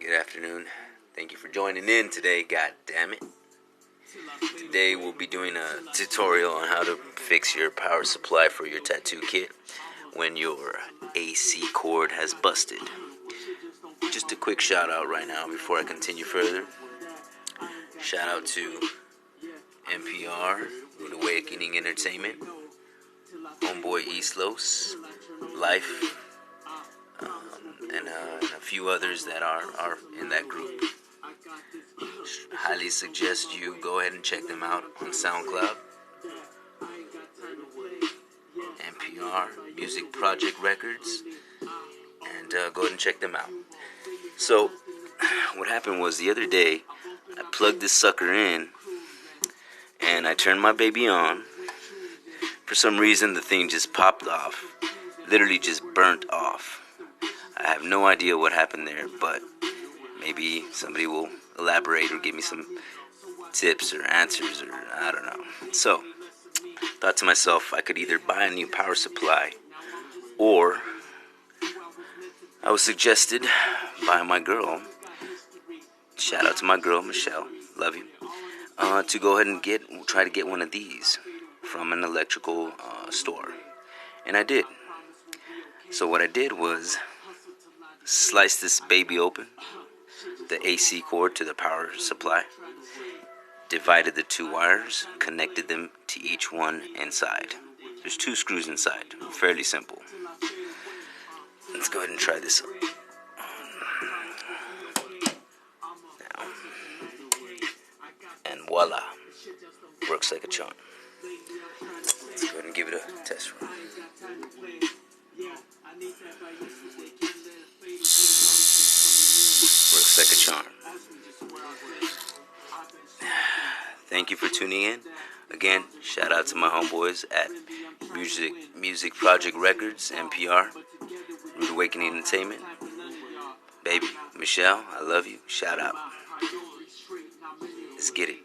Good afternoon. Thank you for joining in today, god damn it. Today we'll be doing a tutorial on how to fix your power supply for your tattoo kit when your AC cord has busted. Just a quick shout out right now before I continue further. Shout out to NPR, Rude Awakening Entertainment, Homeboy Eastlos, Life, and a few others that are in that group. Highly suggest you go ahead and check them out on Soundcloud. NPR, Music Project Records, and go ahead and check them out. So, what happened was the other day, I plugged this sucker in, and I turned my baby on. For some reason, the thing just popped off. Literally just burnt off. I have no idea what happened there, but maybe somebody will elaborate or give me some tips or answers, or I don't know. So, thought to myself, I could either buy a new power supply, or I was suggested by my girl, shout out to my girl, Michelle, love you, to go ahead and try to get one of these from an electrical store. And I did. So what I did was slice this baby open, the AC cord to the power supply, divided the two wires, connected them to each one inside. There's 2 screws inside, fairly simple. Let's go ahead and try this on now. And voila, works like a charm. Let's go ahead and give it a test run. Works like a charm. Thank you for tuning in. Again, shout out to my homeboys at Music Project Records, NPR, Rude Awakening Entertainment. Baby, Michelle, I love you. Shout out. Let's get it.